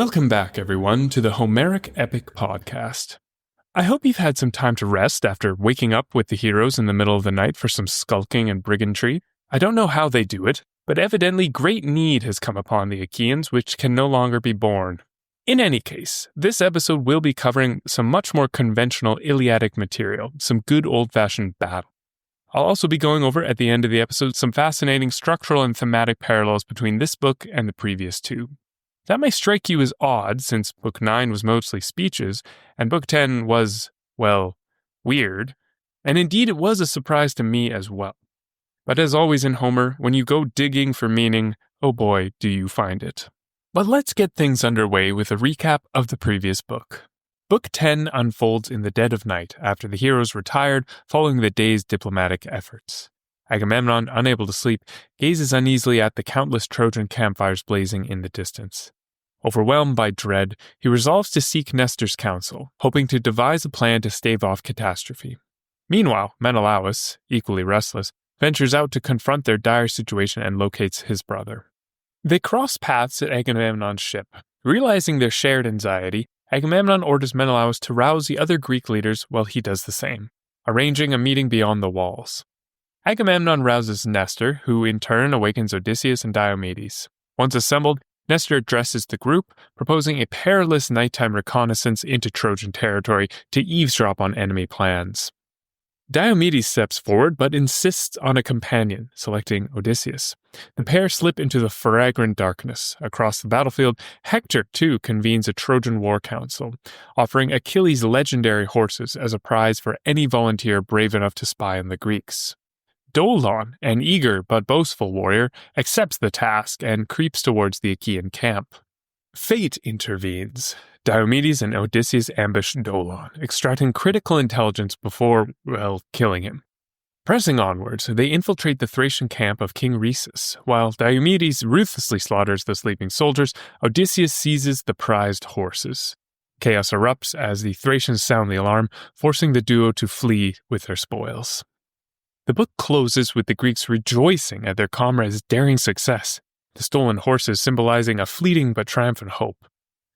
Welcome back, everyone, to the Homeric Epic Podcast. I hope you've had some time to rest after waking up with the heroes in the middle of the night for some skulking and brigandry. I don't know how they do it, but evidently great need has come upon the Achaeans which can no longer be borne. In any case, this episode will be covering some much more conventional Iliadic material, some good old-fashioned battle. I'll also be going over at the end of the episode some fascinating structural and thematic parallels between this book and the previous two. That may strike you as odd, since Book 9 was mostly speeches, and Book 10 was, well, weird, and indeed it was a surprise to me as well. But as always in Homer, when you go digging for meaning, oh boy, do you find it. But let's get things underway with a recap of the previous book. Book 10 unfolds in the dead of night after the heroes retired following the day's diplomatic efforts. Agamemnon, unable to sleep, gazes uneasily at the countless Trojan campfires blazing in the distance. Overwhelmed by dread, he resolves to seek Nestor's counsel, hoping to devise a plan to stave off catastrophe. Meanwhile, Menelaus, equally restless, ventures out to confront their dire situation and locates his brother. They cross paths at Agamemnon's ship. Realizing their shared anxiety, Agamemnon orders Menelaus to rouse the other Greek leaders while he does the same, arranging a meeting beyond the walls. Agamemnon rouses Nestor, who in turn awakens Odysseus and Diomedes. Once assembled, Nestor addresses the group, proposing a perilous nighttime reconnaissance into Trojan territory to eavesdrop on enemy plans. Diomedes steps forward but insists on a companion, selecting Odysseus. The pair slip into the fragrant darkness. Across the battlefield, Hector too convenes a Trojan war council, offering Achilles' legendary horses as a prize for any volunteer brave enough to spy on the Greeks. Dolon, an eager but boastful warrior, accepts the task and creeps towards the Achaean camp. Fate intervenes. Diomedes and Odysseus ambush Dolon, extracting critical intelligence before, killing him. Pressing onwards, they infiltrate the Thracian camp of King Rhesus. While Diomedes ruthlessly slaughters the sleeping soldiers, Odysseus seizes the prized horses. Chaos erupts as the Thracians sound the alarm, forcing the duo to flee with their spoils. The book closes with the Greeks rejoicing at their comrades' daring success, the stolen horses symbolizing a fleeting but triumphant hope.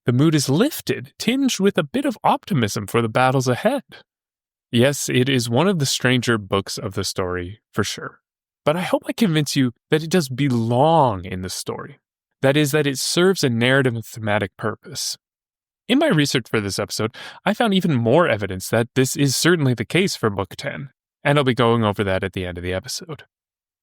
The mood is lifted, tinged with a bit of optimism for the battles ahead. Yes, it is one of the stranger books of the story, for sure. But I hope I convince you that it does belong in the story. That is, that it serves a narrative and thematic purpose. In my research for this episode, I found even more evidence that this is certainly the case for Book 10. And I'll be going over that at the end of the episode.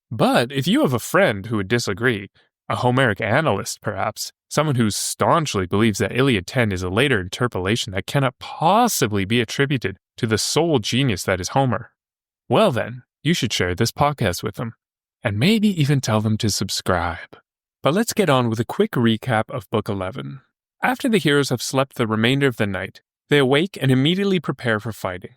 But if you have a friend who would disagree, a Homeric analyst perhaps, someone who staunchly believes that Iliad 10 is a later interpolation that cannot possibly be attributed to the sole genius that is Homer, well then, you should share this podcast with them, and maybe even tell them to subscribe. But let's get on with a quick recap of Book 11. After the heroes have slept the remainder of the night, they awake and immediately prepare for fighting.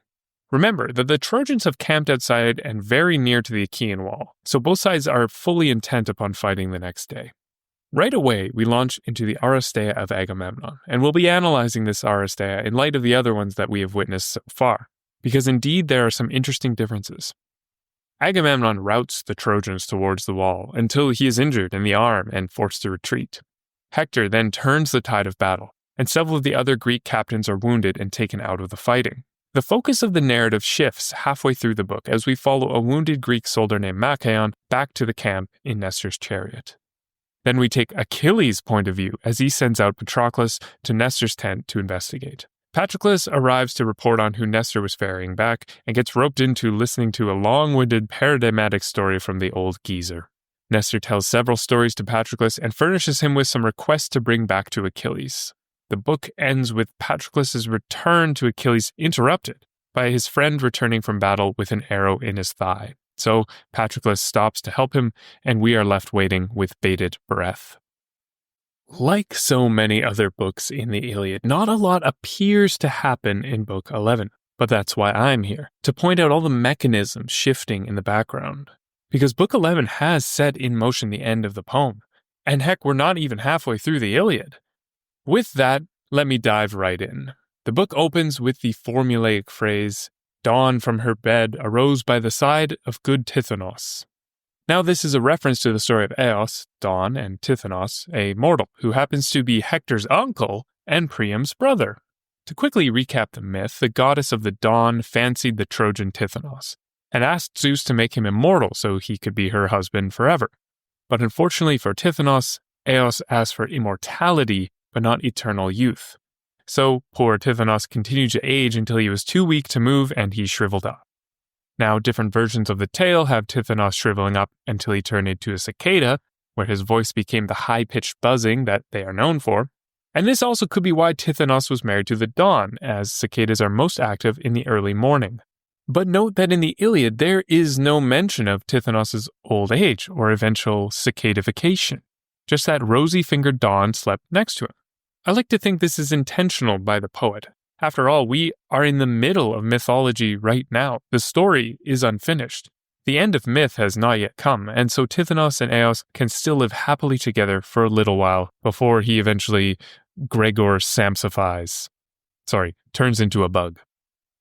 Remember that the Trojans have camped outside and very near to the Achaean wall, so both sides are fully intent upon fighting the next day. Right away, we launch into the Aristeia of Agamemnon, and we'll be analyzing this Aristeia in light of the other ones that we have witnessed so far, because indeed there are some interesting differences. Agamemnon routs the Trojans towards the wall until he is injured in the arm and forced to retreat. Hector then turns the tide of battle, and several of the other Greek captains are wounded and taken out of the fighting. The focus of the narrative shifts halfway through the book as we follow a wounded Greek soldier named Machaon back to the camp in Nestor's chariot. Then we take Achilles' point of view as he sends out Patroclus to Nestor's tent to investigate. Patroclus arrives to report on who Nestor was ferrying back and gets roped into listening to a long-winded paradigmatic story from the old geezer. Nestor tells several stories to Patroclus and furnishes him with some requests to bring back to Achilles. The book ends with Patroclus' return to Achilles interrupted by his friend returning from battle with an arrow in his thigh. So Patroclus stops to help him, and we are left waiting with bated breath. Like so many other books in the Iliad, not a lot appears to happen in Book 11, but that's why I'm here, to point out all the mechanisms shifting in the background. Because Book 11 has set in motion the end of the poem, and heck, we're not even halfway through the Iliad. With that, let me dive right in. The book opens with the formulaic phrase, "Dawn from her bed arose by the side of good Tithonus." Now, this is a reference to the story of Eos, dawn, and Tithonus, a mortal, who happens to be Hector's uncle and Priam's brother. To quickly recap the myth, the goddess of the dawn fancied the Trojan Tithonus and asked Zeus to make him immortal so he could be her husband forever. But unfortunately for Tithonus, Eos asked for immortality but not eternal youth. So poor Tithonus continued to age until he was too weak to move and he shriveled up. Now, different versions of the tale have Tithonus shriveling up until he turned into a cicada, where his voice became the high-pitched buzzing that they are known for. And this also could be why Tithonus was married to the dawn, as cicadas are most active in the early morning. But note that in the Iliad, there is no mention of Tithonus' old age or eventual cicadification. Just that rosy-fingered dawn slept next to him. I like to think this is intentional by the poet. After all, we are in the middle of mythology right now. The story is unfinished. The end of myth has not yet come, and so Tithonus and Eos can still live happily together for a little while before he eventually turns into a bug.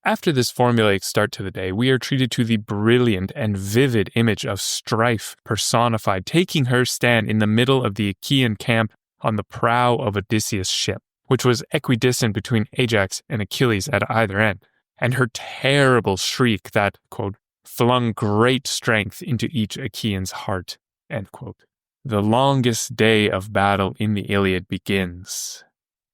After this formulaic start to the day, we are treated to the brilliant and vivid image of strife personified, taking her stand in the middle of the Achaean camp on the prow of Odysseus' ship, which was equidistant between Ajax and Achilles at either end, and her terrible shriek that, quote, flung great strength into each Achaean's heart, end quote. The longest day of battle in the Iliad begins.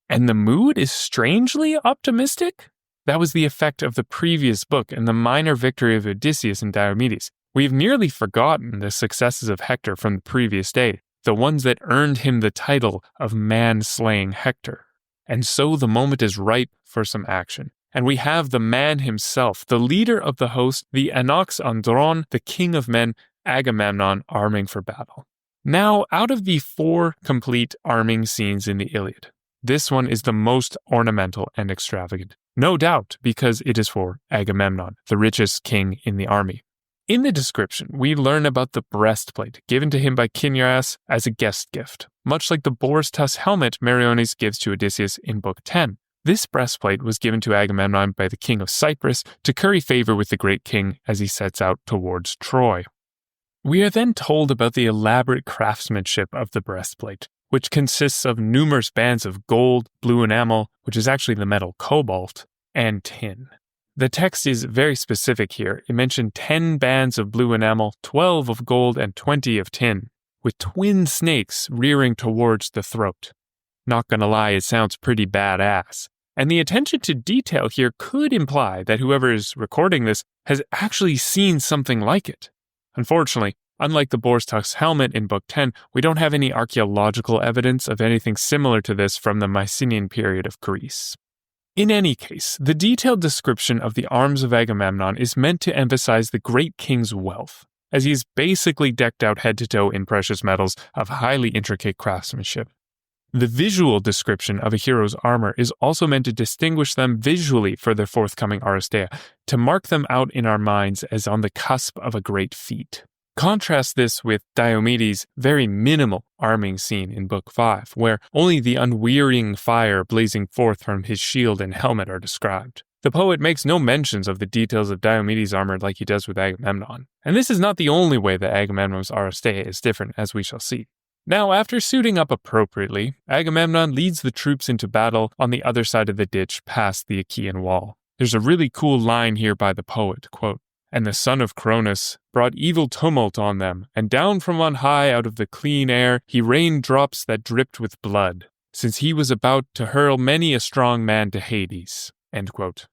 And the mood is strangely optimistic? That was the effect of the previous book and the minor victory of Odysseus and Diomedes. We've nearly forgotten the successes of Hector from the previous day, the ones that earned him the title of man-slaying Hector. And so the moment is ripe for some action. And we have the man himself, the leader of the host, the Anox Andron, the king of men, Agamemnon, arming for battle. Now, out of the 4 complete arming scenes in the Iliad, this one is the most ornamental and extravagant. No doubt, because it is for Agamemnon, the richest king in the army. In the description, we learn about the breastplate given to him by Cinyras as a guest gift, much like the boar's tusk helmet Meriones gives to Odysseus in Book 10. This breastplate was given to Agamemnon by the king of Cyprus to curry favor with the great king as he sets out towards Troy. We are then told about the elaborate craftsmanship of the breastplate, which consists of numerous bands of gold, blue enamel, which is actually the metal cobalt, and tin. The text is very specific here. It mentioned 10 bands of blue enamel, 12 of gold, and 20 of tin, with twin snakes rearing towards the throat. Not gonna lie, it sounds pretty badass. And the attention to detail here could imply that whoever is recording this has actually seen something like it. Unfortunately, unlike the boar's tusk helmet in Book 10, we don't have any archaeological evidence of anything similar to this from the Mycenaean period of Greece. In any case, the detailed description of the arms of Agamemnon is meant to emphasize the great king's wealth, as he is basically decked out head to toe in precious metals of highly intricate craftsmanship. The visual description of a hero's armor is also meant to distinguish them visually for their forthcoming Aristeia, to mark them out in our minds as on the cusp of a great feat. Contrast this with Diomedes' very minimal arming scene in Book 5, where only the unwearying fire blazing forth from his shield and helmet are described. The poet makes no mentions of the details of Diomedes' armor like he does with Agamemnon. And this is not the only way that Agamemnon's Aristeia is different, as we shall see. Now, after suiting up appropriately, Agamemnon leads the troops into battle on the other side of the ditch past the Achaean wall. There's a really cool line here by the poet, quote, "And the son of Cronus brought evil tumult on them, and down from on high out of the clean air he rained drops that dripped with blood, since he was about to hurl many a strong man to Hades." End quote.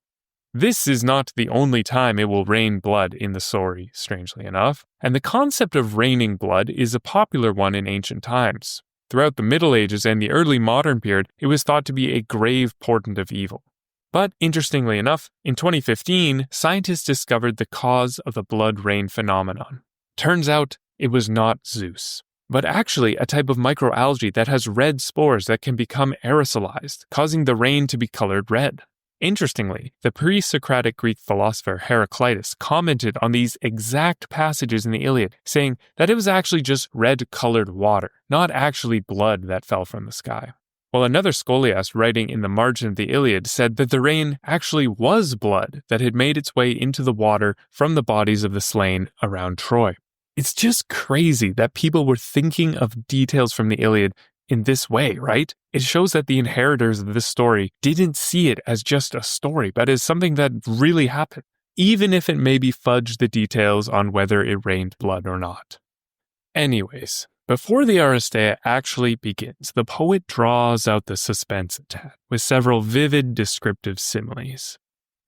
This is not the only time it will rain blood in the story, strangely enough, and the concept of raining blood is a popular one in ancient times. Throughout the Middle Ages and the early modern period, it was thought to be a grave portent of evil. But interestingly enough, in 2015, scientists discovered the cause of the blood rain phenomenon. Turns out it was not Zeus, but actually a type of microalgae that has red spores that can become aerosolized, causing the rain to be colored red. Interestingly, the pre-Socratic Greek philosopher Heraclitus commented on these exact passages in the Iliad, saying that it was actually just red-colored water, not actually blood that fell from the sky. While another scholiast writing in the margin of the Iliad said that the rain actually was blood that had made its way into the water from the bodies of the slain around Troy. It's just crazy that people were thinking of details from the Iliad in this way, right? It shows that the inheritors of this story didn't see it as just a story, but as something that really happened, even if it maybe fudged the details on whether it rained blood or not. Anyways, before the Aristeia actually begins, the poet draws out the suspense a tad with several vivid descriptive similes.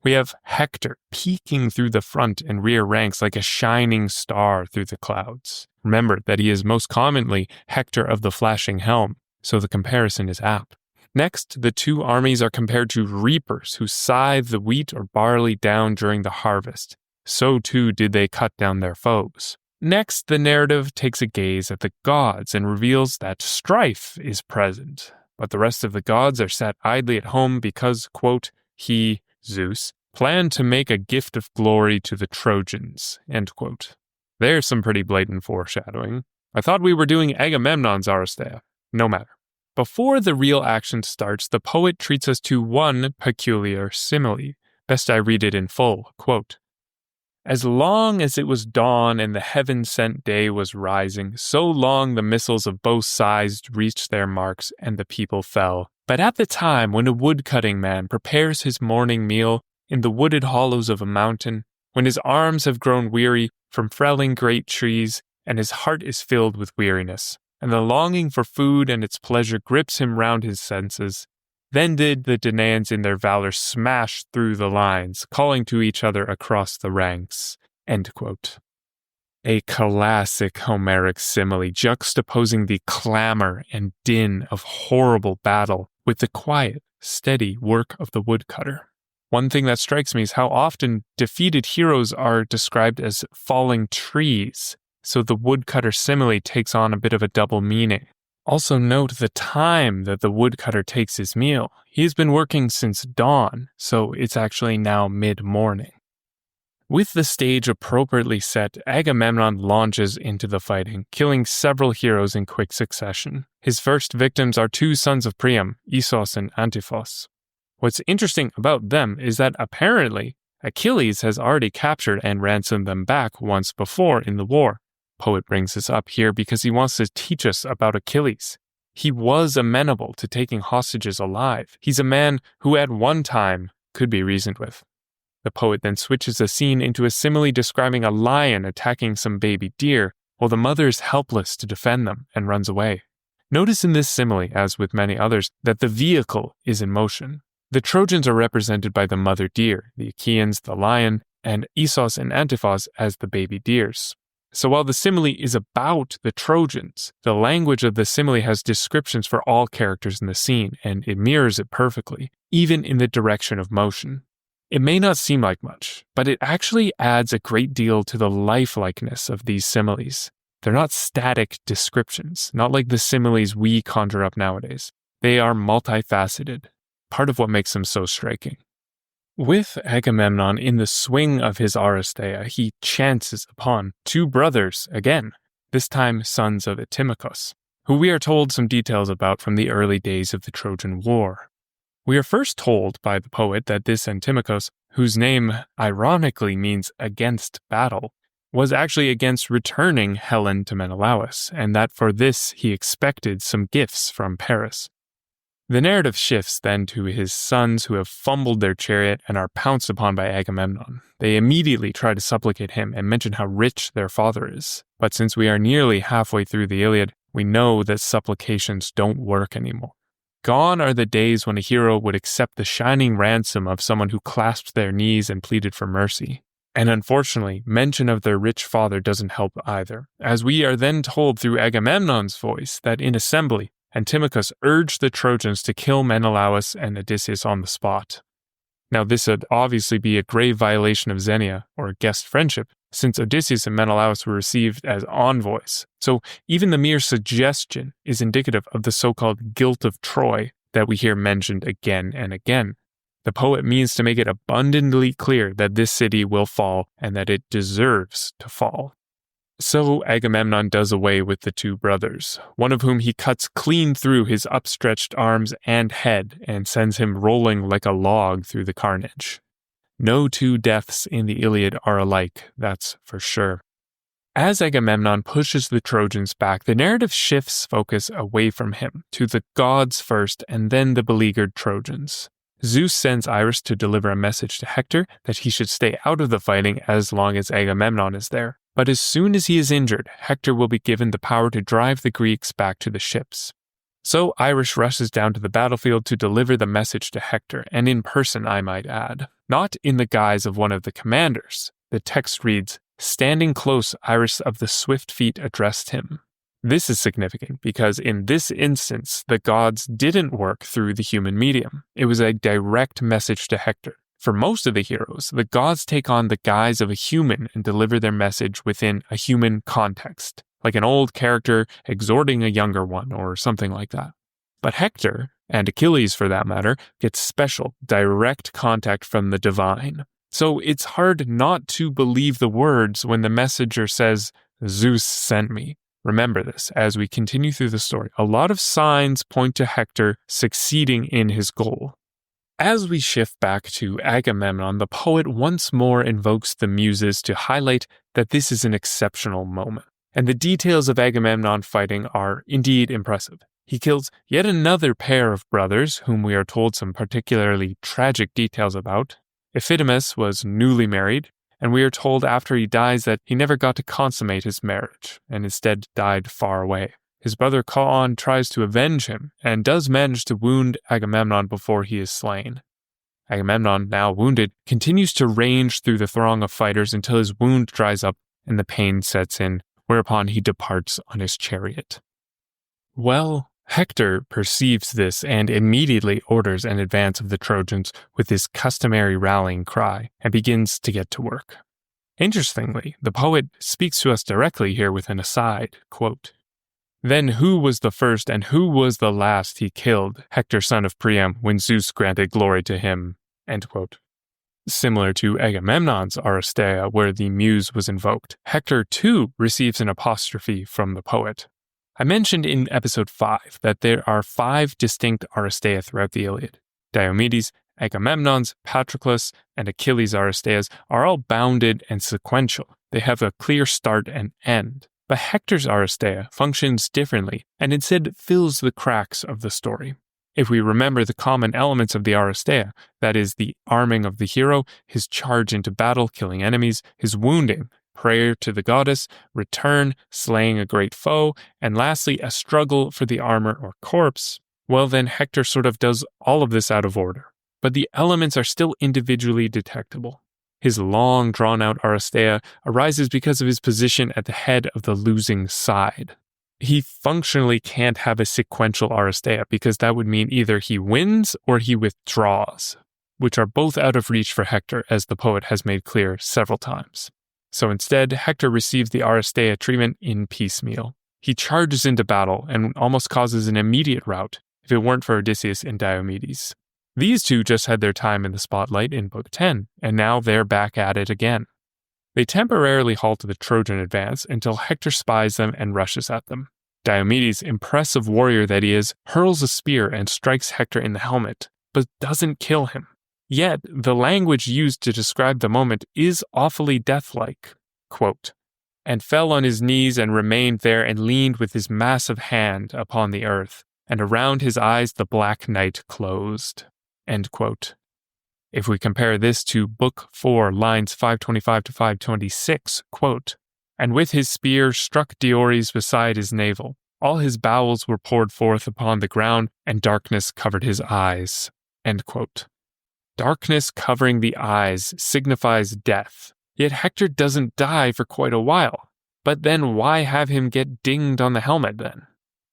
We have Hector peeking through the front and rear ranks like a shining star through the clouds. Remember that he is most commonly Hector of the flashing helm, so the comparison is apt. Next, the two armies are compared to reapers who scythe the wheat or barley down during the harvest. So too did they cut down their foes. Next, the narrative takes a gaze at the gods and reveals that strife is present, but the rest of the gods are sat idly at home because, quote, he, Zeus, planned to make a gift of glory to the Trojans, end quote. There's some pretty blatant foreshadowing. I thought we were doing Agamemnon's Aristeia. No matter. Before the real action starts, the poet treats us to one peculiar simile. Best I read it in full, quote, as long as it was dawn and the heaven-sent day was rising, so long the missiles of both sides reached their marks and the people fell. But at the time when a wood-cutting man prepares his morning meal in the wooded hollows of a mountain, when his arms have grown weary from felling great trees and his heart is filled with weariness, and the longing for food and its pleasure grips him round his senses, then did the Danaans in their valor smash through the lines, calling to each other across the ranks. End quote. A classic Homeric simile juxtaposing the clamor and din of horrible battle with the quiet, steady work of the woodcutter. One thing that strikes me is how often defeated heroes are described as falling trees, so the woodcutter simile takes on a bit of a double meaning. Also note the time that the woodcutter takes his meal. He's been working since dawn, so it's actually now mid-morning. With the stage appropriately set, Agamemnon launches into the fighting, killing several heroes in quick succession. His first victims are two sons of Priam, Issos and Antiphos. What's interesting about them is that apparently Achilles has already captured and ransomed them back once before in the war. Poet brings this up here because he wants to teach us about Achilles. He was amenable to taking hostages alive. He's a man who at one time could be reasoned with. The poet then switches the scene into a simile describing a lion attacking some baby deer, while the mother is helpless to defend them and runs away. Notice in this simile, as with many others, that the vehicle is in motion. The Trojans are represented by the mother deer, the Achaeans the lion, and Issos and Antiphos as the baby deers. So while the simile is about the Trojans, the language of the simile has descriptions for all characters in the scene, and it mirrors it perfectly, even in the direction of motion. It may not seem like much, but it actually adds a great deal to the lifelikeness of these similes. They're not static descriptions, not like the similes we conjure up nowadays. They are multifaceted, part of what makes them so striking. With Agamemnon in the swing of his Aristeia, he chances upon two brothers again, this time sons of Antimachus, who we are told some details about from the early days of the Trojan War. We are first told by the poet that this Antimachus, whose name ironically means against battle, was actually against returning Helen to Menelaus, and that for this he expected some gifts from Paris. The narrative shifts then to his sons who have fumbled their chariot and are pounced upon by Agamemnon. They immediately try to supplicate him and mention how rich their father is. But since we are nearly halfway through the Iliad, we know that supplications don't work anymore. Gone are the days when a hero would accept the shining ransom of someone who clasped their knees and pleaded for mercy. And unfortunately, mention of their rich father doesn't help either, as we are then told through Agamemnon's voice that in assembly, Antimachus urged the Trojans to kill Menelaus and Odysseus on the spot. Now this would obviously be a grave violation of Xenia, or guest friendship, since Odysseus and Menelaus were received as envoys. So even the mere suggestion is indicative of the so-called guilt of Troy that we hear mentioned again and again. The poet means to make it abundantly clear that this city will fall and that it deserves to fall. So Agamemnon does away with the two brothers, one of whom he cuts clean through his upstretched arms and head and sends him rolling like a log through the carnage. No two deaths in the Iliad are alike, that's for sure. As Agamemnon pushes the Trojans back, the narrative shifts focus away from him to the gods first and then the beleaguered Trojans. Zeus sends Iris to deliver a message to Hector that he should stay out of the fighting as long as Agamemnon is there. But as soon as he is injured, Hector will be given the power to drive the Greeks back to the ships. So Iris rushes down to the battlefield to deliver the message to Hector, and in person, I might add, not in the guise of one of the commanders. The text reads, "Standing close, Iris of the swift feet addressed him." This is significant because in this instance, the gods didn't work through the human medium. It was a direct message to Hector. For most of the heroes, the gods take on the guise of a human and deliver their message within a human context, like an old character exhorting a younger one or something like that. But Hector, and Achilles for that matter, gets special, direct contact from the divine. So it's hard not to believe the words when the messenger says, "Zeus sent me." Remember this as we continue through the story. A lot of signs point to Hector succeeding in his goal. As we shift back to Agamemnon, the poet once more invokes the muses to highlight that this is an exceptional moment. And the details of Agamemnon fighting are indeed impressive. He kills yet another pair of brothers, whom we are told some particularly tragic details about. Iphidamus was newly married, and we are told after he dies that he never got to consummate his marriage, and instead died far away. His brother Chaon tries to avenge him, and does manage to wound Agamemnon before he is slain. Agamemnon, now wounded, continues to range through the throng of fighters until his wound dries up and the pain sets in, whereupon he departs on his chariot. Well, Hector perceives this and immediately orders an advance of the Trojans with his customary rallying cry and begins to get to work. Interestingly, the poet speaks to us directly here with an aside, quote, "Then who was the first and who was the last he killed, Hector son of Priam, when Zeus granted glory to him?" End quote. Similar to Agamemnon's Aristeia, where the muse was invoked, Hector too receives an apostrophe from the poet. I mentioned in episode 5 that there are 5 distinct Aristeia throughout the Iliad. Diomedes, Agamemnon's, Patroclus, and Achilles' Aristeias are all bounded and sequential. They have a clear start and end. But Hector's Aristeia functions differently and instead fills the cracks of the story. If we remember the common elements of the Aristeia, that is the arming of the hero, his charge into battle, killing enemies, his wounding, prayer to the goddess, return, slaying a great foe, and lastly, a struggle for the armor or corpse, well then Hector sort of does all of this out of order. But the elements are still individually detectable. His long, drawn-out Aristeia arises because of his position at the head of the losing side. He functionally can't have a sequential Aristeia because that would mean either he wins or he withdraws, which are both out of reach for Hector, as the poet has made clear several times. So instead, Hector receives the Aristeia treatment in piecemeal. He charges into battle and almost causes an immediate rout if it weren't for Odysseus and Diomedes. These two just had their time in the spotlight in Book 10, and now they're back at it again. They temporarily halt the Trojan advance until Hector spies them and rushes at them. Diomedes, impressive warrior that he is, hurls a spear and strikes Hector in the helmet, but doesn't kill him. Yet, the language used to describe the moment is awfully deathlike. Quote, "And fell on his knees and remained there and leaned with his massive hand upon the earth, and around his eyes the black night closed." End quote. If we compare this to Book 4, lines 525 to 526, quote, "And with his spear struck Diores beside his navel. All his bowels were poured forth upon the ground, and darkness covered his eyes." End quote. Darkness covering the eyes signifies death, yet Hector doesn't die for quite a while. But then why have him get dinged on the helmet then?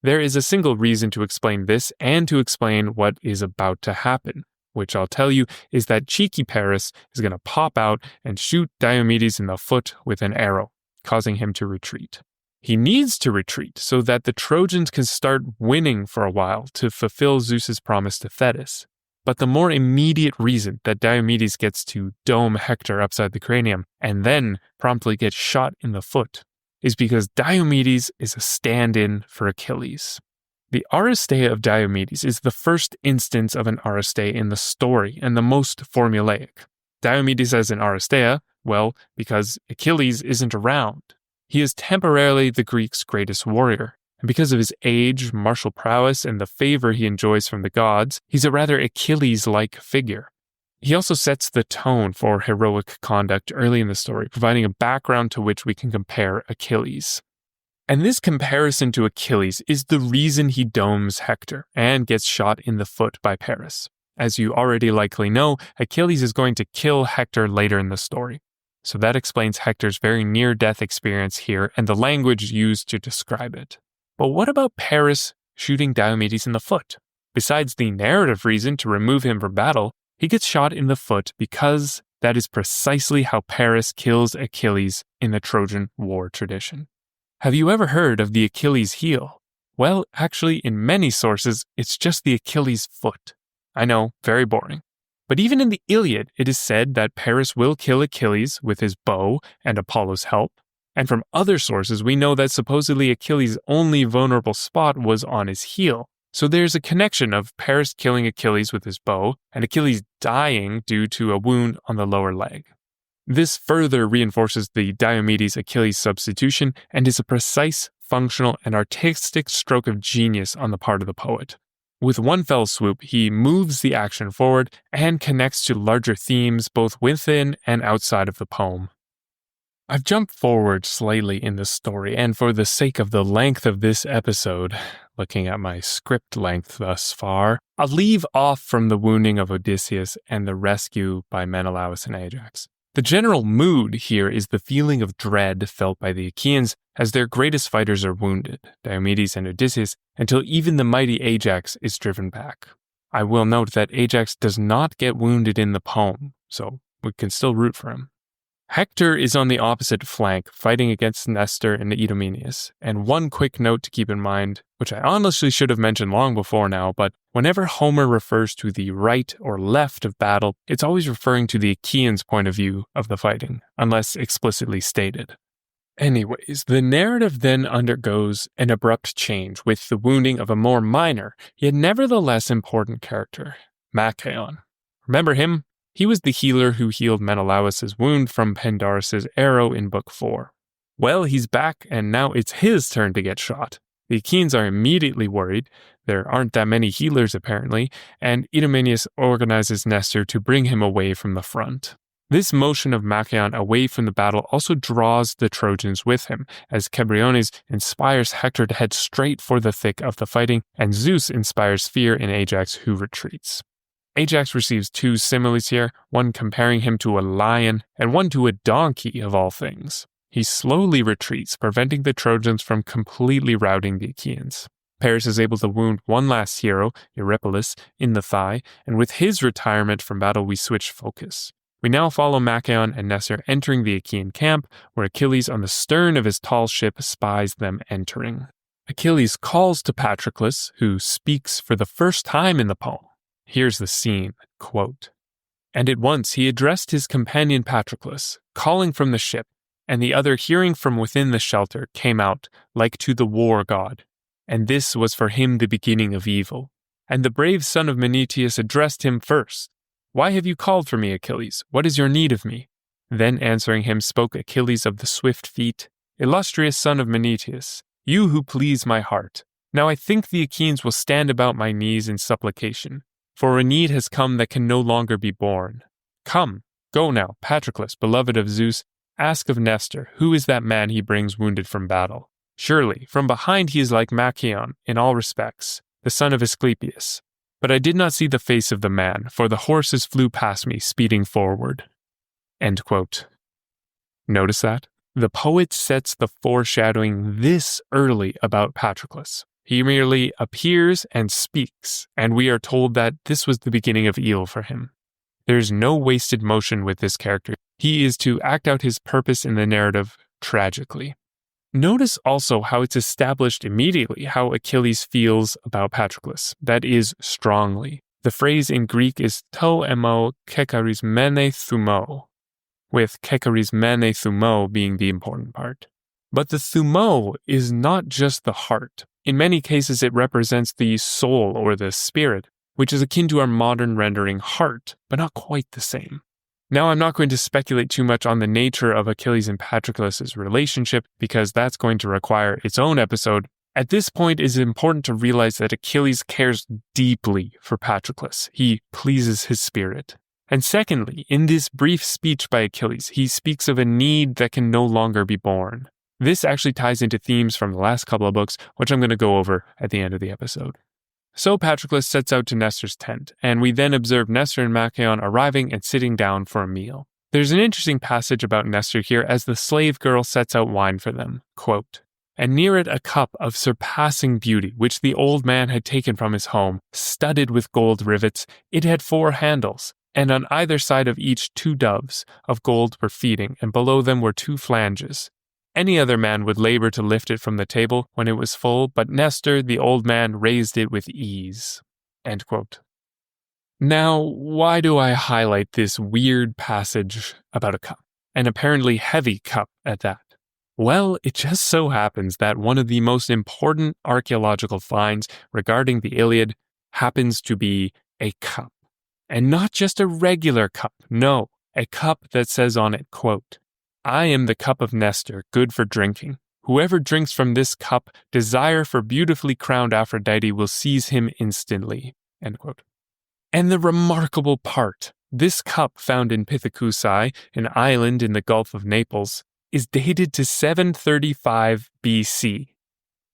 There is a single reason to explain this and to explain what is about to happen, which I'll tell you is that cheeky Paris is going to pop out and shoot Diomedes in the foot with an arrow, causing him to retreat. He needs to retreat so that the Trojans can start winning for a while to fulfill Zeus's promise to Thetis. But the more immediate reason that Diomedes gets to dome Hector upside the cranium and then promptly gets shot in the foot is because Diomedes is a stand-in for Achilles. The Aristeia of Diomedes is the first instance of an Aristeia in the story and the most formulaic. Diomedes as an Aristeia, well, because Achilles isn't around. He is temporarily the Greeks' greatest warrior, and because of his age, martial prowess, and the favor he enjoys from the gods, he's a rather Achilles-like figure. He also sets the tone for heroic conduct early in the story, providing a background to which we can compare Achilles. And this comparison to Achilles is the reason he domes Hector and gets shot in the foot by Paris. As you already likely know, Achilles is going to kill Hector later in the story. So that explains Hector's very near-death experience here and the language used to describe it. But what about Paris shooting Diomedes in the foot? Besides the narrative reason to remove him from battle, he gets shot in the foot because that is precisely how Paris kills Achilles in the Trojan War tradition. Have you ever heard of the Achilles heel? Well, actually, in many sources, it's just the Achilles foot. I know, very boring. But even in the Iliad, it is said that Paris will kill Achilles with his bow and Apollo's help. And from other sources, we know that supposedly Achilles' only vulnerable spot was on his heel. So there's a connection of Paris killing Achilles with his bow and Achilles dying due to a wound on the lower leg. This further reinforces the Diomedes-Achilles substitution and is a precise, functional, and artistic stroke of genius on the part of the poet. With one fell swoop, he moves the action forward and connects to larger themes both within and outside of the poem. I've jumped forward slightly in the story, and for the sake of the length of this episode, looking at my script length thus far, I'll leave off from the wounding of Odysseus and the rescue by Menelaus and Ajax. The general mood here is the feeling of dread felt by the Achaeans as their greatest fighters are wounded, Diomedes and Odysseus, until even the mighty Ajax is driven back. I will note that Ajax does not get wounded in the poem, so we can still root for him. Hector is on the opposite flank, fighting against Nestor and Idomeneus. And one quick note to keep in mind, which I honestly should have mentioned long before now, but whenever Homer refers to the right or left of battle, it's always referring to the Achaeans' point of view of the fighting, unless explicitly stated. Anyways, the narrative then undergoes an abrupt change with the wounding of a more minor, yet nevertheless important character, Machaon. Remember him? He was the healer who healed Menelaus' wound from Pandarus' arrow in Book 4. Well, he's back, and now it's his turn to get shot. The Achaeans are immediately worried. There aren't that many healers, apparently, and Idomeneus organizes Nestor to bring him away from the front. This motion of Machaon away from the battle also draws the Trojans with him, as Cebriones inspires Hector to head straight for the thick of the fighting, and Zeus inspires fear in Ajax, who retreats. Ajax receives two similes here, one comparing him to a lion, and one to a donkey of all things. He slowly retreats, preventing the Trojans from completely routing the Achaeans. Paris is able to wound one last hero, Eurypylus, in the thigh, and with his retirement from battle we switch focus. We now follow Machaon and Nestor entering the Achaean camp, where Achilles on the stern of his tall ship spies them entering. Achilles calls to Patroclus, who speaks for the first time in the poem. Here's the scene, quote, "And at once he addressed his companion Patroclus, calling from the ship, and the other hearing from within the shelter came out, like to the war god. And this was for him the beginning of evil. And the brave son of Menoetius addressed him first. Why have you called for me, Achilles? What is your need of me? Then answering him spoke Achilles of the swift feet, Illustrious son of Menoetius, you who please my heart. Now I think the Achaeans will stand about my knees in supplication. For a need has come that can no longer be borne. Come, go now, Patroclus, beloved of Zeus, ask of Nestor, who is that man he brings wounded from battle? Surely, from behind he is like Machaon in all respects, the son of Asclepius. But I did not see the face of the man, for the horses flew past me, speeding forward." End quote. Notice that? The poet sets the foreshadowing this early about Patroclus. He merely appears and speaks, and we are told that this was the beginning of evil for him. There's no wasted motion with this character. He is to act out his purpose in the narrative tragically. Notice also how it's established immediately how Achilles feels about Patroclus, that is, strongly. The phrase in Greek is to emo kekarismene thumo, with kekarismene thumo being the important part. But the thumo is not just the heart. In many cases, it represents the soul or the spirit, which is akin to our modern rendering heart, but not quite the same. Now, I'm not going to speculate too much on the nature of Achilles and Patroclus' relationship because that's going to require its own episode. At this point, it is important to realize that Achilles cares deeply for Patroclus. He pleases his spirit. And secondly, in this brief speech by Achilles, he speaks of a need that can no longer be borne. This actually ties into themes from the last couple of books, which I'm going to go over at the end of the episode. So Patroclus sets out to Nestor's tent, and we then observe Nestor and Machaon arriving and sitting down for a meal. There's an interesting passage about Nestor here as the slave girl sets out wine for them. Quote, "And near it a cup of surpassing beauty, which the old man had taken from his home, studded with gold rivets. It had 4 handles, and on either side of each 2 doves of gold were feeding, and below them were 2 flanges. Any other man would labor to lift it from the table when it was full, but Nestor, the old man, raised it with ease." End quote. Now, why do I highlight this weird passage about a cup? An apparently heavy cup at that. Well, it just so happens that one of the most important archaeological finds regarding the Iliad happens to be a cup. And not just a regular cup, no, a cup that says on it, quote, "I am the cup of Nestor, good for drinking. Whoever drinks from this cup, desire for beautifully crowned Aphrodite will seize him instantly." End quote. And the remarkable part, this cup found in Pithecusae, an island in the Gulf of Naples, is dated to 735 BC.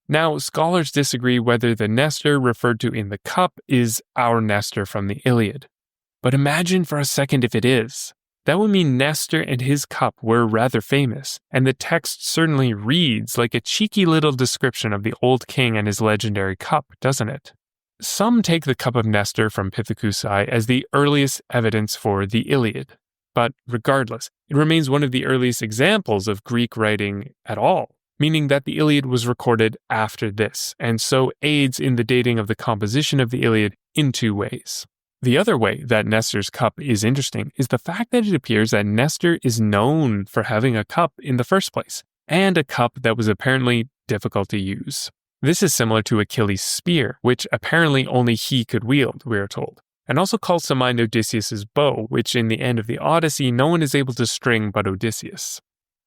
Now, scholars disagree whether the Nestor referred to in the cup is our Nestor from the Iliad. But imagine for a second if it is. That would mean Nestor and his cup were rather famous, and the text certainly reads like a cheeky little description of the old king and his legendary cup, doesn't it? Some take the cup of Nestor from Pithecusae as the earliest evidence for the Iliad, but regardless, it remains one of the earliest examples of Greek writing at all, meaning that the Iliad was recorded after this, and so aids in the dating of the composition of the Iliad in 2 ways. The other way that Nestor's cup is interesting is the fact that it appears that Nestor is known for having a cup in the first place, and a cup that was apparently difficult to use. This is similar to Achilles' spear, which apparently only he could wield, we are told, and also calls to mind Odysseus' bow, which in the end of the Odyssey no one is able to string but Odysseus.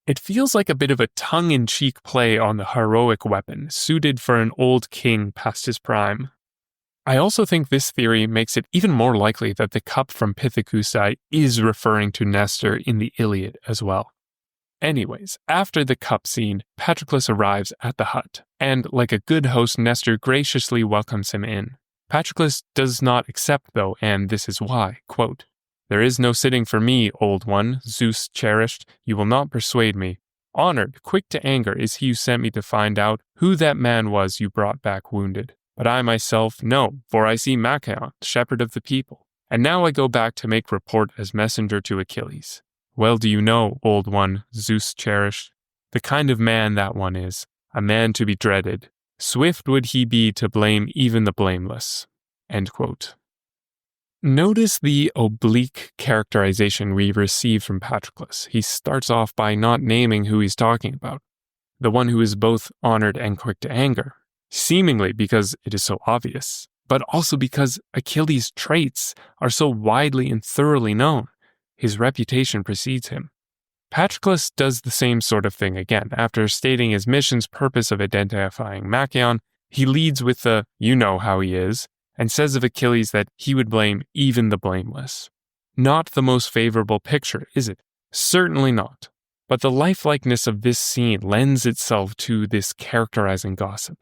It feels like a bit of a tongue-in-cheek play on the heroic weapon, suited for an old king past his prime. I also think this theory makes it even more likely that the cup from Pithecusae is referring to Nestor in the Iliad as well. Anyways, after the cup scene, Patroclus arrives at the hut, and like a good host, Nestor graciously welcomes him in. Patroclus does not accept though, and this is why, quote, "There is no sitting for me, old one, Zeus cherished, you will not persuade me. Honored, quick to anger is he who sent me to find out who that man was you brought back wounded. But I myself know, for I see Machaon, shepherd of the people. And now I go back to make report as messenger to Achilles. Well do you know, old one, Zeus cherished, the kind of man that one is, a man to be dreaded. Swift would he be to blame even the blameless." End quote. Notice the oblique characterization we receive from Patroclus. He starts off by not naming who he's talking about, the one who is both honored and quick to anger. Seemingly because it is so obvious, but also because Achilles' traits are so widely and thoroughly known. His reputation precedes him. Patroclus does the same sort of thing again. After stating his mission's purpose of identifying Machaon, he leads with the "you know how he is," and says of Achilles that he would blame even the blameless. Not the most favorable picture, is it? Certainly not. But the lifelikeness of this scene lends itself to this characterizing gossip.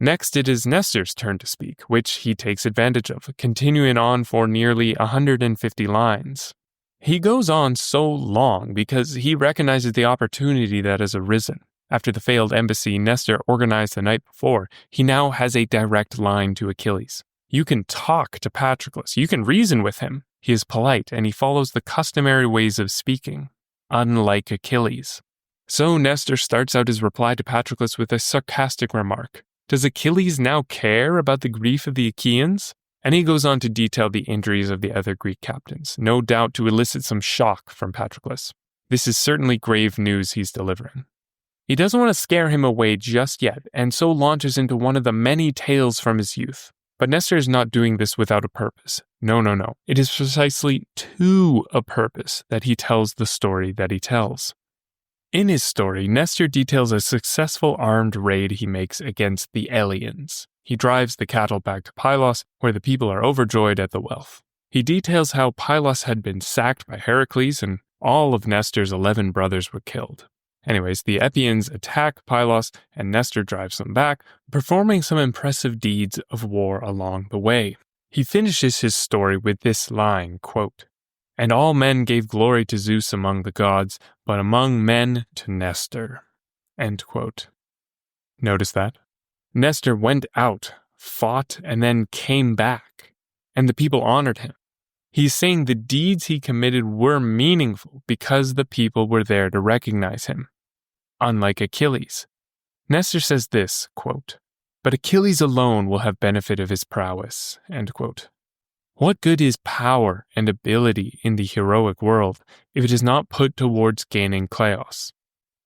Next, it is Nestor's turn to speak, which he takes advantage of, continuing on for nearly 150 lines. He goes on so long because he recognizes the opportunity that has arisen. After the failed embassy Nestor organized the night before, he now has a direct line to Achilles. You can talk to Patroclus, you can reason with him. He is polite and he follows the customary ways of speaking, unlike Achilles. So Nestor starts out his reply to Patroclus with a sarcastic remark. Does Achilles now care about the grief of the Achaeans? And he goes on to detail the injuries of the other Greek captains, no doubt to elicit some shock from Patroclus. This is certainly grave news he's delivering. He doesn't want to scare him away just yet, and so launches into one of the many tales from his youth. But Nestor is not doing this without a purpose. No. It is precisely to a purpose that he tells the story that he tells. In his story, Nestor details a successful armed raid he makes against the Eleans. He drives the cattle back to Pylos, where the people are overjoyed at the wealth. He details how Pylos had been sacked by Heracles and all of Nestor's 11 brothers were killed. Anyways, the Epeans attack Pylos and Nestor drives them back, performing some impressive deeds of war along the way. He finishes his story with this line, quote, "And all men gave glory to Zeus among the gods, but among men to Nestor." End quote. Notice that? Nestor went out, fought, and then came back, and the people honored him. He's saying the deeds he committed were meaningful because the people were there to recognize him. Unlike Achilles. Nestor says this, quote, "But Achilles alone will have benefit of his prowess." End quote. What good is power and ability in the heroic world if it is not put towards gaining kleos?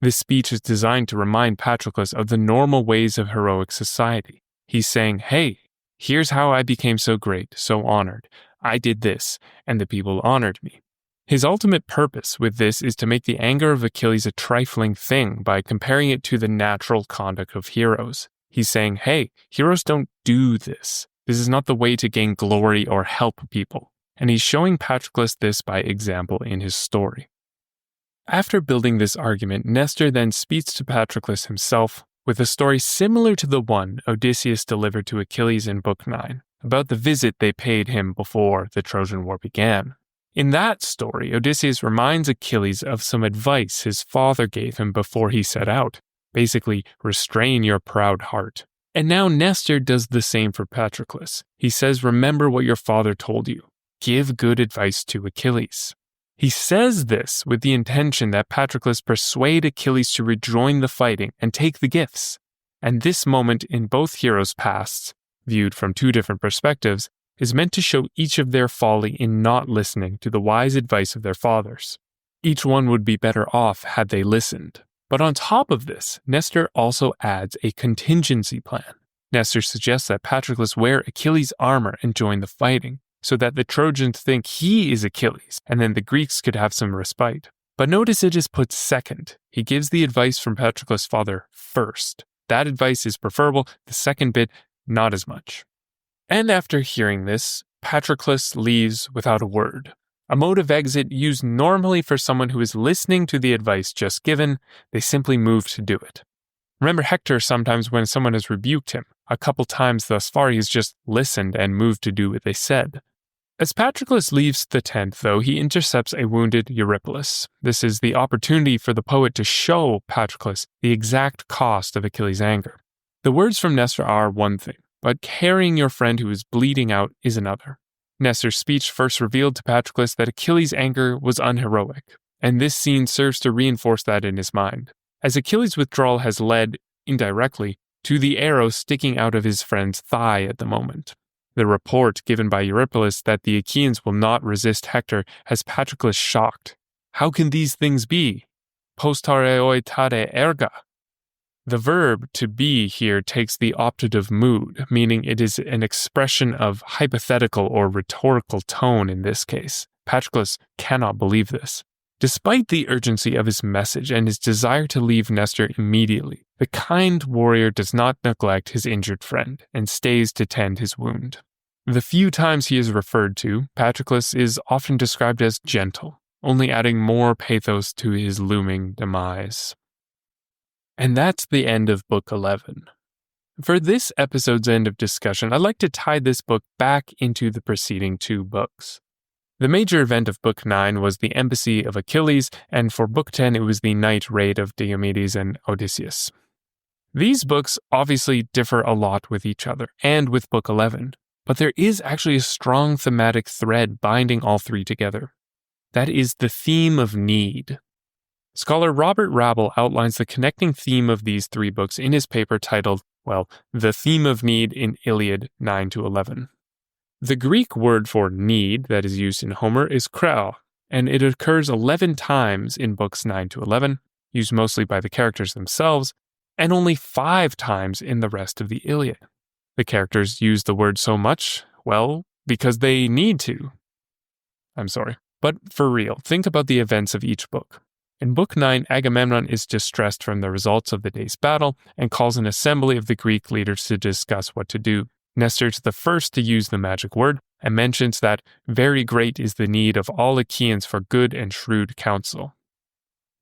This speech is designed to remind Patroclus of the normal ways of heroic society. He's saying, hey, here's how I became so great, so honored. I did this, and the people honored me. His ultimate purpose with this is to make the anger of Achilles a trifling thing by comparing it to the natural conduct of heroes. He's saying, hey, heroes don't do this. This is not the way to gain glory or help people. And he's showing Patroclus this by example in his story. After building this argument, Nestor then speaks to Patroclus himself with a story similar to the one Odysseus delivered to Achilles in Book 9, about the visit they paid him before the Trojan War began. In that story, Odysseus reminds Achilles of some advice his father gave him before he set out. Basically, restrain your proud heart. And now Nestor does the same for Patroclus. He says, remember what your father told you. Give good advice to Achilles. He says this with the intention that Patroclus persuade Achilles to rejoin the fighting and take the gifts. And this moment in both heroes' pasts, viewed from two different perspectives, is meant to show each of their folly in not listening to the wise advice of their fathers. Each one would be better off had they listened. But on top of this, Nestor also adds a contingency plan. Nestor suggests that Patroclus wear Achilles' armor and join the fighting, so that the Trojans think he is Achilles, and then the Greeks could have some respite. But notice it is put second. He gives the advice from Patroclus' father first. That advice is preferable, the second bit, not as much. And after hearing this, Patroclus leaves without a word. A mode of exit used normally for someone who is listening to the advice just given, they simply move to do it. Remember Hector sometimes when someone has rebuked him. A couple times thus far he's just listened and moved to do what they said. As Patroclus leaves the tent, though, he intercepts a wounded Eurypylus. This is the opportunity for the poet to show Patroclus the exact cost of Achilles' anger. The words from Nestor are one thing, but carrying your friend who is bleeding out is another. Nestor's speech first revealed to Patroclus that Achilles' anger was unheroic, and this scene serves to reinforce that in his mind, as Achilles' withdrawal has led, indirectly, to the arrow sticking out of his friend's thigh at the moment. The report given by Eurypylus that the Achaeans will not resist Hector has Patroclus shocked. How can these things be? Postareoi tade erga. The verb to be here takes the optative mood, meaning it is an expression of hypothetical or rhetorical tone in this case. Patroclus cannot believe this. Despite the urgency of his message and his desire to leave Nestor immediately, the kind warrior does not neglect his injured friend and stays to tend his wound. The few times he is referred to, Patroclus is often described as gentle, only adding more pathos to his looming demise. And that's the end of Book 11. For this episode's end of discussion, I'd like to tie this book back into the preceding two books. The major event of Book 9 was the embassy of Achilles, and for Book 10 it was the night raid of Diomedes and Odysseus. These books obviously differ a lot with each other, and with Book 11, but there is actually a strong thematic thread binding all three together. That is the theme of need. Scholar Robert Rabel outlines the connecting theme of these three books in his paper titled, The Theme of Need in Iliad 9-11. The Greek word for need that is used in Homer is kreo, and it occurs 11 times in books 9-11, used mostly by the characters themselves, and only 5 times in the rest of the Iliad. The characters use the word so much, well, because they need to. I'm sorry. But for real, think about the events of each book. In Book 9, Agamemnon is distressed from the results of the day's battle and calls an assembly of the Greek leaders to discuss what to do. Nestor is the first to use the magic word and mentions that very great is the need of all Achaeans for good and shrewd counsel.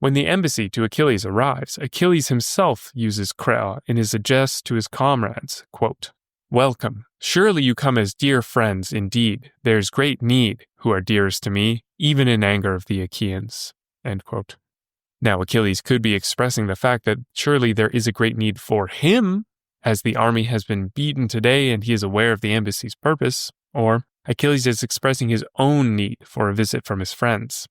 When the embassy to Achilles arrives, Achilles himself uses Crea in his address to his comrades, quote, "Welcome. Surely you come as dear friends indeed. There's great need, who are dearest to me, even in anger of the Achaeans." End quote. Now Achilles could be expressing the fact that surely there is a great need for him, as the army has been beaten today and he is aware of the embassy's purpose, or Achilles is expressing his own need for a visit from his friends.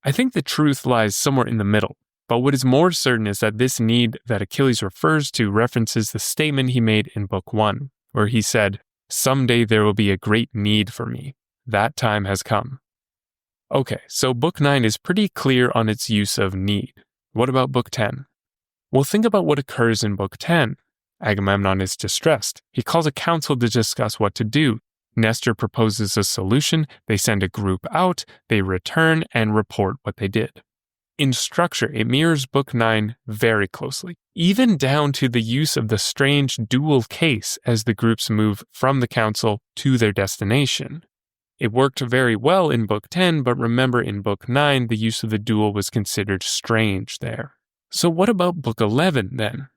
I think the truth lies somewhere in the middle, but what is more certain is that this need that Achilles refers to references the statement he made in Book 1, where he said, "Someday there will be a great need for me. That time has come." Okay, so Book 9 is pretty clear on its use of need. What about Book 10? Well, think about what occurs in Book 10. Agamemnon is distressed. He calls a council to discuss what to do. Nestor proposes a solution, they send a group out, they return and report what they did. In structure, it mirrors Book 9 very closely, even down to the use of the strange dual case as the groups move from the council to their destination. It worked very well in Book 10, but remember in Book 9, the use of the dual was considered strange there. So what about Book 11 then?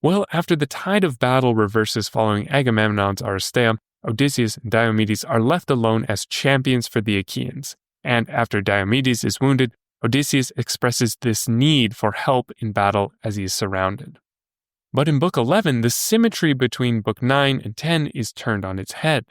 Well, after the tide of battle reverses following Agamemnon's Aristeia, Odysseus and Diomedes are left alone as champions for the Achaeans, and after Diomedes is wounded, Odysseus expresses this need for help in battle as he is surrounded. But in Book 11, the symmetry between Book 9 and 10 is turned on its head.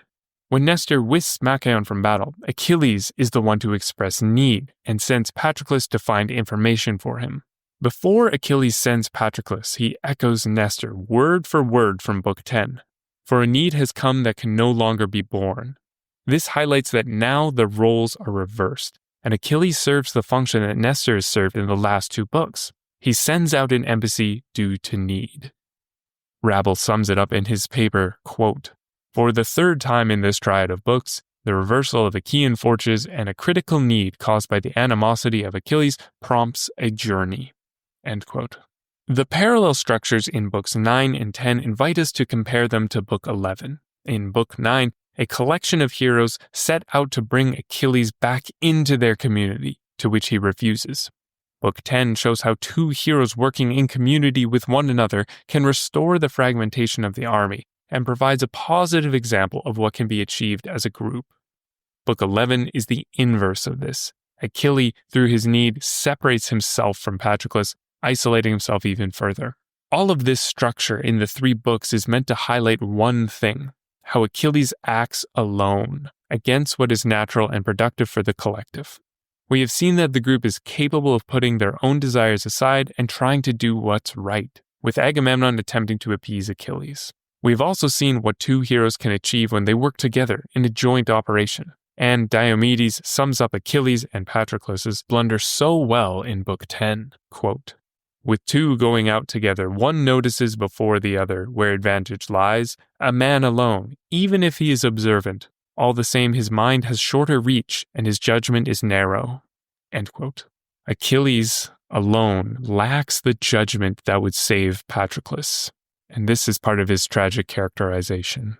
When Nestor whisks Machaon from battle, Achilles is the one to express need and sends Patroclus to find information for him. Before Achilles sends Patroclus, he echoes Nestor word for word from Book 10. For a need has come that can no longer be borne. This highlights that now the roles are reversed, and Achilles serves the function that Nestor has served in the last two books. He sends out an embassy due to need. Rabble sums it up in his paper, quote, "For the third time in this triad of books, the reversal of Achaean forces and a critical need caused by the animosity of Achilles prompts a journey." End quote. The parallel structures in Books 9 and 10 invite us to compare them to Book 11. In Book 9, a collection of heroes set out to bring Achilles back into their community, to which he refuses. Book 10 shows how two heroes working in community with one another can restore the fragmentation of the army, and provides a positive example of what can be achieved as a group. Book 11 is the inverse of this. Achilles, through his need, separates himself from Patroclus, isolating himself even further. All of this structure in the three books is meant to highlight one thing: how Achilles acts alone, against what is natural and productive for the collective. We have seen that the group is capable of putting their own desires aside and trying to do what's right, with Agamemnon attempting to appease Achilles. We've also seen what two heroes can achieve when they work together in a joint operation, and Diomedes sums up Achilles and Patroclus's blunder so well in Book 10, quote, "With two going out together, one notices before the other where advantage lies. A man alone, even if he is observant, all the same his mind has shorter reach and his judgment is narrow." End quote. Achilles alone lacks the judgment that would save Patroclus, and this is part of his tragic characterization.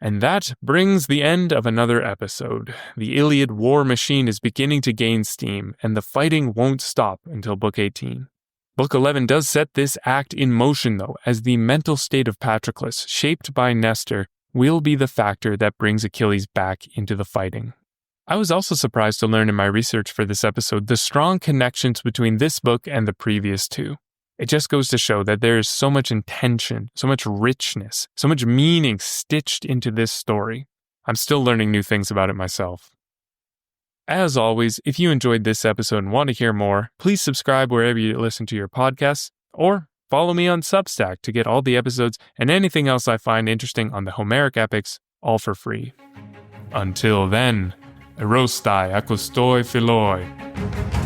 And that brings the end of another episode. The Iliad war machine is beginning to gain steam, and the fighting won't stop until Book 18. Book 11 does set this act in motion, though, as the mental state of Patroclus, shaped by Nestor, will be the factor that brings Achilles back into the fighting. I was also surprised to learn in my research for this episode the strong connections between this book and the previous two. It just goes to show that there is so much intention, so much richness, so much meaning stitched into this story. I'm still learning new things about it myself. As always, if you enjoyed this episode and want to hear more, please subscribe wherever you listen to your podcasts, or follow me on Substack to get all the episodes and anything else I find interesting on the Homeric epics, all for free. Until then, Aristeia of Agamemnon.